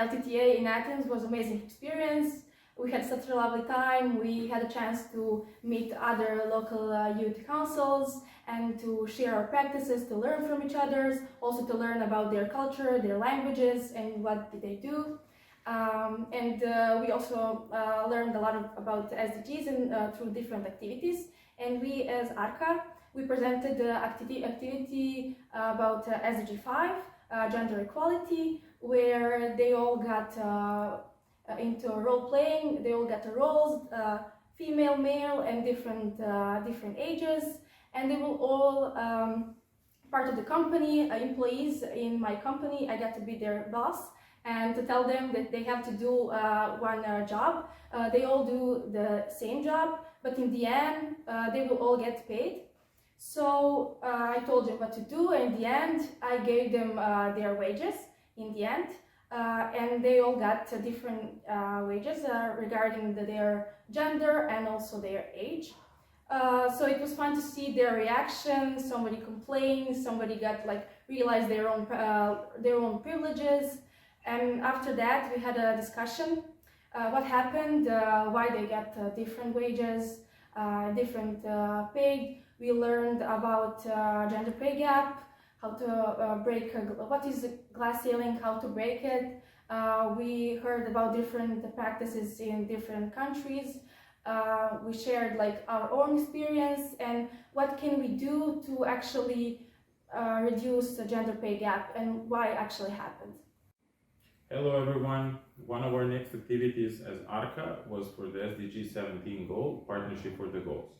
LTTA in Athens was an amazing experience. We had such a lovely time. We had a chance to meet other local youth councils and to share our practices, to learn from each other, also to learn about their culture, their languages, and what did they do. We also learned a lot about SDGs and through different activities. And we, as Arka, we presented the activity about SDG 5, gender equality, where they all got into role playing. They all got the roles, female, male, and different ages, and they will all part of the company, employees in my company. I got to be their boss and to tell them that they have to do one job. They all do the same job, but in the end, they will all get paid. So I told them what to do, and in the end, I gave them their wages in the end. And they all got different wages regarding their gender and also their age. So it was fun to see their reactions. Somebody complained, somebody got realized their own privileges, and after that we had a discussion. What happened? Why they got different wages, different pay. We learned about gender pay gap, how to break, what is the glass ceiling, how to break it. We heard about different practices in different countries. We shared our own experience and what can we do to actually reduce the gender pay gap and why it actually happened. Hello everyone. One of our next activities as Arka was for the SDG 17 goal, Partnership for the Goals.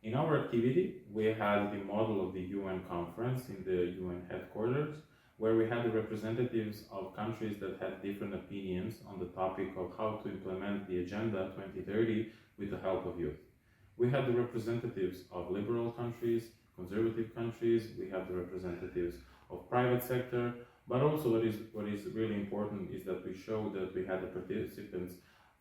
In our activity, we had the model of the UN conference in the UN headquarters, where we had the representatives of countries that had different opinions on the topic of how to implement the Agenda 2030 with the help of youth. We had the representatives of liberal countries, conservative countries, we have the representatives of private sector, but also what is really important is that we showed that we had the participants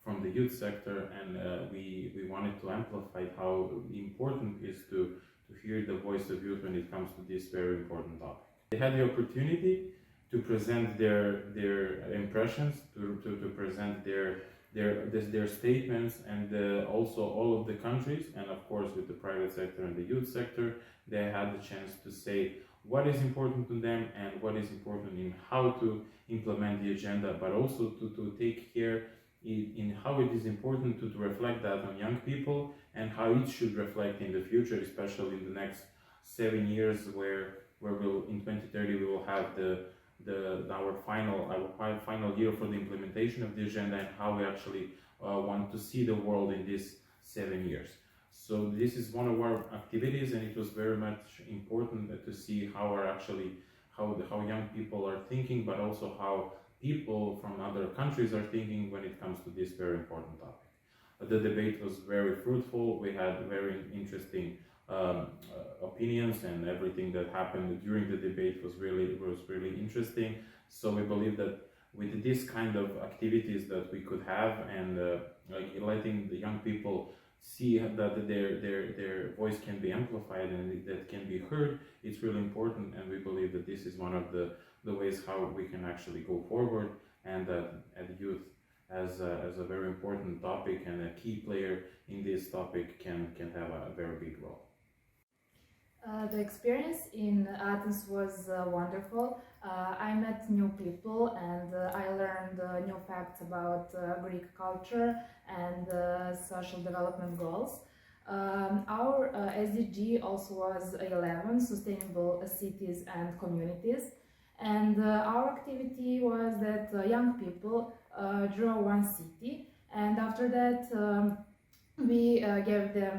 from the youth sector, and we wanted to amplify how important it is to hear the voice of youth when it comes to this very important topic. They had the opportunity to present their impressions, to present their statements, and also all of the countries, and of course with the private sector and the youth sector, they had the chance to say what is important to them and what is important in how to implement the agenda, but also to take care in how it is important to reflect that on young people and how it should reflect in the future, especially in the next 7 years, where we'll in 2030 we will have our final year for the implementation of the agenda and how we actually want to see the world in these 7 years. So this is one of our activities, and it was very much important to see how young people are thinking, but also how people from other countries are thinking when it comes to this very important topic. The debate was very fruitful. We had very interesting opinions, and everything that happened during the debate was really interesting. So we believe that with this kind of activities that we could have, and letting the young people see that their voice can be amplified and that can be heard, it's really important, and we believe that this is one of the ways how we can actually go forward, and that youth as a very important topic and a key player in this topic can have a very big role. The experience in Athens was wonderful. I met new people, and I learned new facts about Greek culture and social development goals. Our SDG also was 11, Sustainable Cities and Communities. And our activity was that young people draw one city, and after that we gave them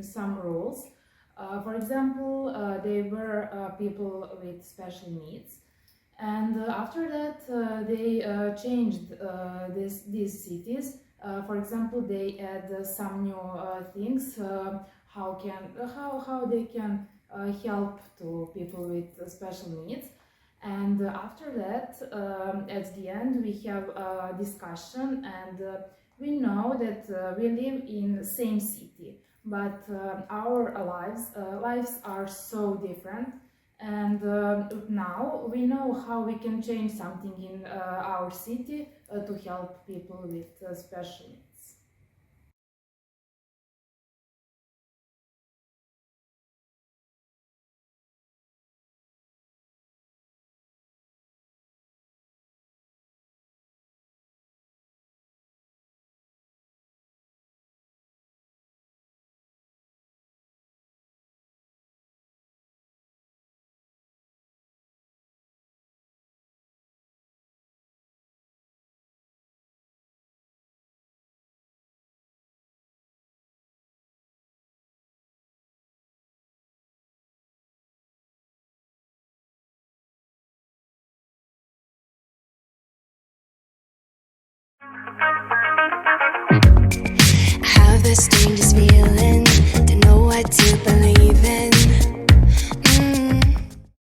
some rules. For example, they were people with special needs, and after that they changed these cities. For example, they add some new things, how they can help to people with special needs. And after that, at the end, we have a discussion, and we know that we live in the same city, but our lives are so different, And now we know how we can change something in our city to help people with special needs. Have the strangest feeling, don't know what to